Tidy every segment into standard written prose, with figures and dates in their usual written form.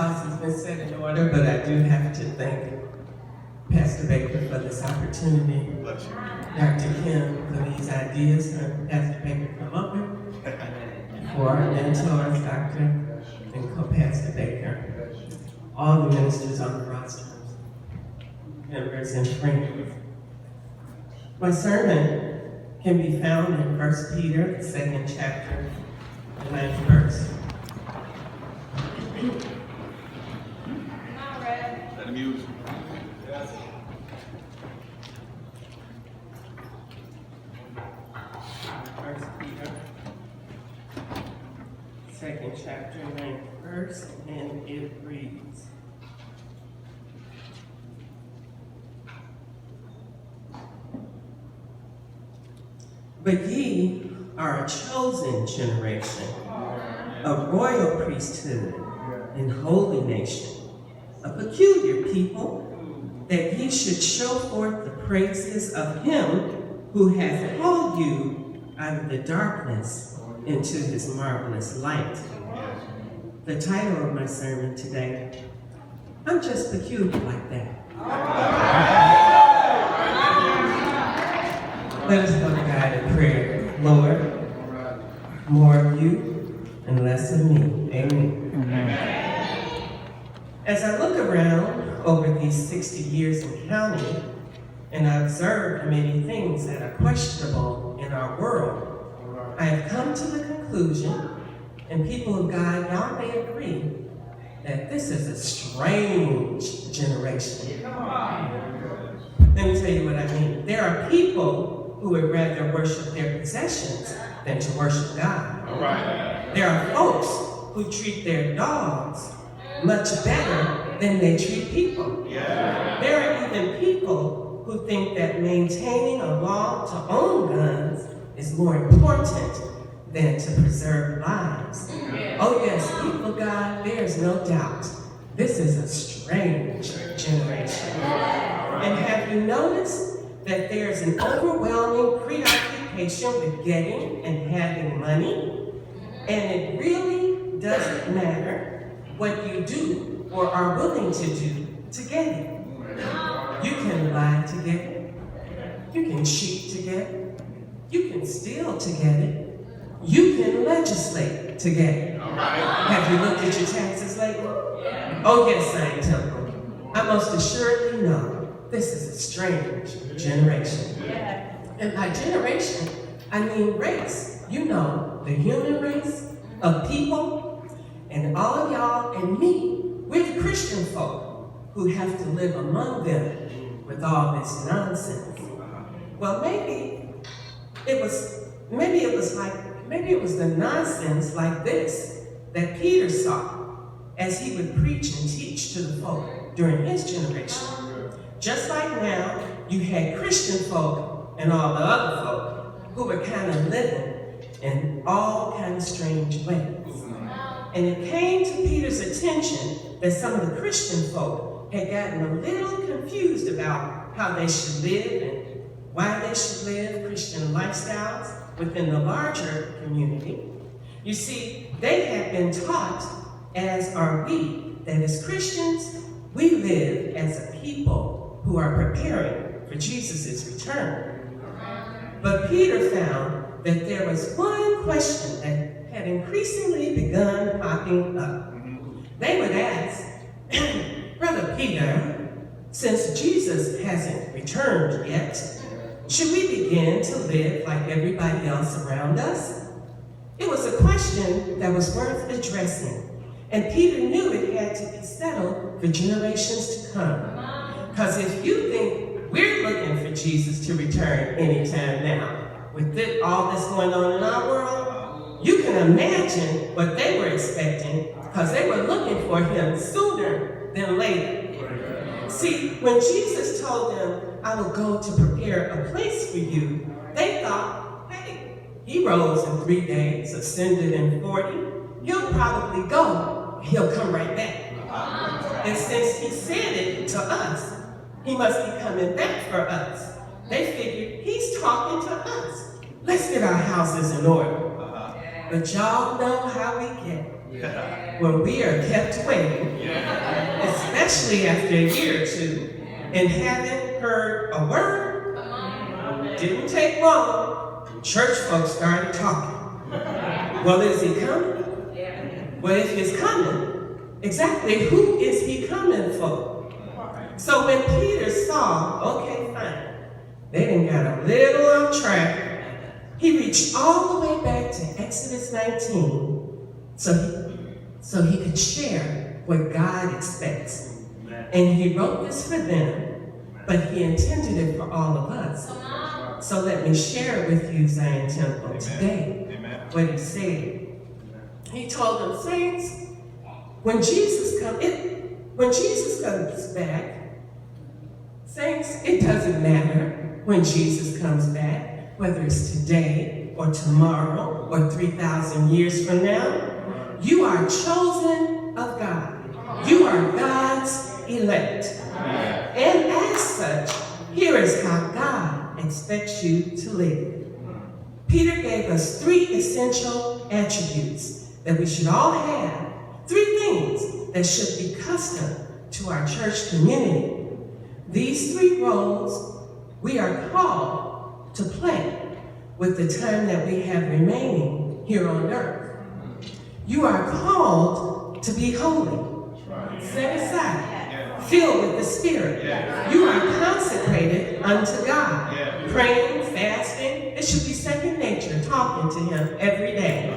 house has been set in order, but I do have to thank Pastor Baker for this opportunity. Bless you. Dr. Kim for these ideas that Pastor Baker come up with. For our mentors, Dr. and co-pastor Baker. All the ministers on the roster, members and friends. My sermon can be found in 1 Peter, the 2nd chapter, the 9th verse. Let him use. Yes. 1 Peter, 2nd chapter, 9th verse, and it reads, "But ye are a chosen generation, a royal priesthood, and holy nation, a peculiar people, that ye should show forth the praises of him who hath called you out of the darkness into his marvelous light." The title of my sermon today, I'm just peculiar like that. Let us go to God in prayer. Lord, more of you and less of me. Amen. As I look around over these 60 years and counting, and I observe many things that are questionable in our world, I have come to the conclusion, and people of God, y'all may agree, that this is a strange generation. Let me tell you what I mean. There are people who would rather worship their possessions than to worship God. All right. There are folks who treat their dogs much better than they treat people. Yeah. There are even people who think that maintaining a law to own guns is more important than to preserve lives. Oh yes, people of God, there's no doubt. This is a strange generation. And have you noticed that there's an overwhelming preoccupation with getting and having money? And it really doesn't matter what you do or are willing to do to get it. You can lie to get it. You can cheat to get it. You can steal to get it. You can legislate to get it. Have you looked at your taxes lately? Oh yes, Zion Temple. I most assuredly know this is a strange generation. And by generation, I mean race. You know, the human race of people, and all of y'all and me, we're the Christian folk who have to live among them with all this nonsense. Well, maybe it was the nonsense like this that Peter saw as he would preach and teach to the folk during his generation. Just like now, you had Christian folk and all the other folk who were kind of living in all kind of strange ways. And it came to Peter's attention that some of the Christian folk had gotten a little confused about how they should live and why they should live Christian lifestyles within the larger community. You see, they had been taught, as are we, that as Christians, we live as a people who are preparing for Jesus' return. But Peter found that there was one question that had increasingly begun popping up. They would ask, "Brother Peter, since Jesus hasn't returned yet, should we begin to live like everybody else around us?" It was a question that was worth addressing, and Peter knew it had to be settled for generations to come. Because if you think we're looking for Jesus to return anytime now, with all this going on in our world, you can imagine what they were expecting, because they were looking for him sooner than later. See, when Jesus told them, "I will go to prepare a place for you," they thought, hey, he rose in 3 days, ascended in 40. He'll probably go, he'll come right back. And since he said it to us, he must be coming back for us. They figured he's talking to us. Let's get our houses in order. But y'all know how we get. where we are kept waiting, especially after a year or two, and haven't heard a word. Didn't take long. Church folks started talking. Well, is he coming? Well, if he's coming, exactly who is he coming for? So when Peter saw, okay, fine, they done got a little off track, he reached all the way back to Exodus 19 so he could share what God expects. And he wrote this for them, but he intended it for all of us. So let me share with you, Zion Temple, today what he said. He told them, saints, when Jesus comes back, saints, it doesn't matter when Jesus comes back, whether it's today or tomorrow or 3,000 years from now. You are chosen of God. You are God's elect. And as such, here is how God expects you to live. Peter gave us 3 essential attributes that we should all have, 3 things that should be custom to our church community. These 3 roles we are called to play with the time that we have remaining here on earth. You are called to be holy, set aside, filled with the Spirit. You are consecrated unto God, praying, fasting. It should be second nature, talking to Him every day.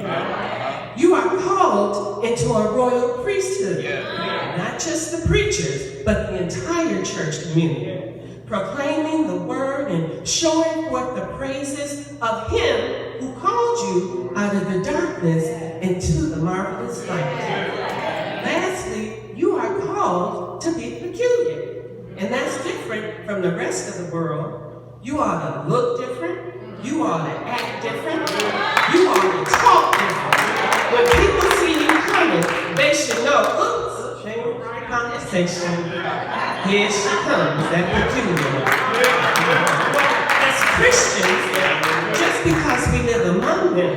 You are called into a royal priesthood, not just the preachers, but the entire church community, proclaiming the word and showing forth the praises of Him who called you out of the darkness into the marvelous light. Lastly, you are called to be peculiar, and that's different from the rest of the world. You ought to look different. You ought to act different. You ought to talk different. When people see you coming, they should know, oops, change conversation. Here she comes, that peculiar. As Christians, just because we live among them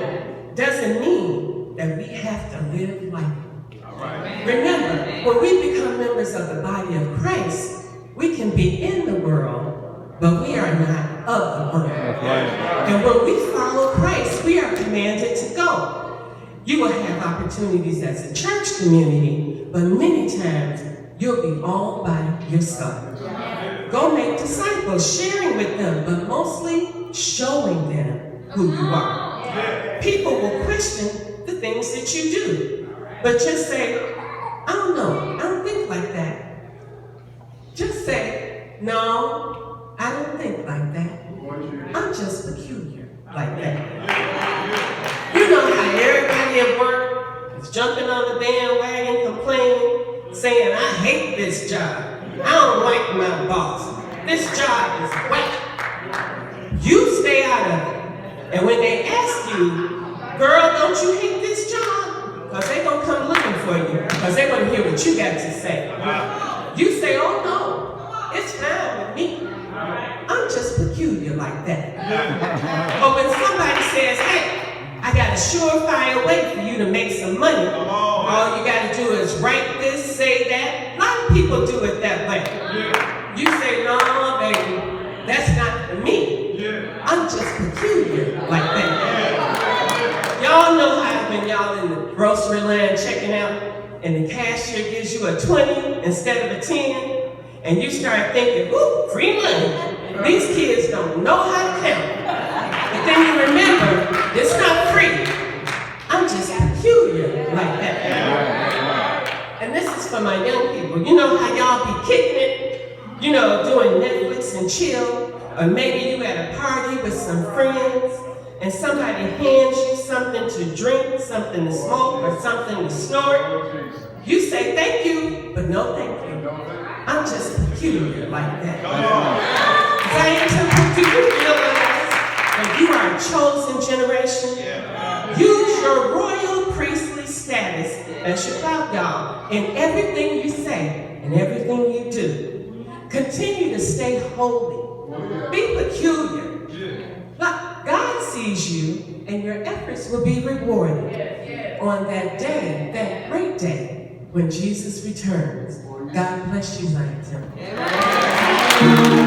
doesn't mean that we have to live like them. Remember, when we become members of the body of Christ, we can be in the world, but we are not of the world. And when we follow Christ, we are commanded to go. You will have opportunities as a church community, but many times you'll be all by yourself. Go make disciples, sharing with them, but mostly showing them who you are. People will question the things that you do, but just say, I don't know, I don't think like that. Just say, no, I don't think like that. I'm just peculiar like that. You know how everybody at work is jumping on the bandwagon, complaining, saying, I hate this job. I don't like my boss. This job is whack. You stay out of it. And when they ask you, girl, don't you hate this job? Because they're going to come looking for you. Because they want to hear what you got to say. You say, oh no, it's fine with me. I'm just peculiar like that. But when somebody says, hey, I got a surefire way for you to make some money, all you got to do is write this, say that. A lot of people do it that way. You say, no, baby, that's not for me. I'm just peculiar like that. Y'all know how when y'all in the grocery line checking out and the cashier gives you a 20 instead of a 10, and you start thinking, whoo, free money. These kids don't know how to count. But then you remember, it's not free. I'm just peculiar like that. And this is for my young people. You know how y'all be kicking it? You know, doing Netflix and chill. Or maybe you at a party with some friends and somebody hands you something to drink, something to smoke, or something to snort. You say thank you, but no thank you. I'm just peculiar like that. Zion Temple, do you realize that you are a chosen generation? Use your royal priestly status as your about y'all in everything you say and everything you do. Continue to stay holy. Be peculiar. God sees you and your efforts will be rewarded. on that day, that great day, when Jesus returns. God bless you, Zion Temple.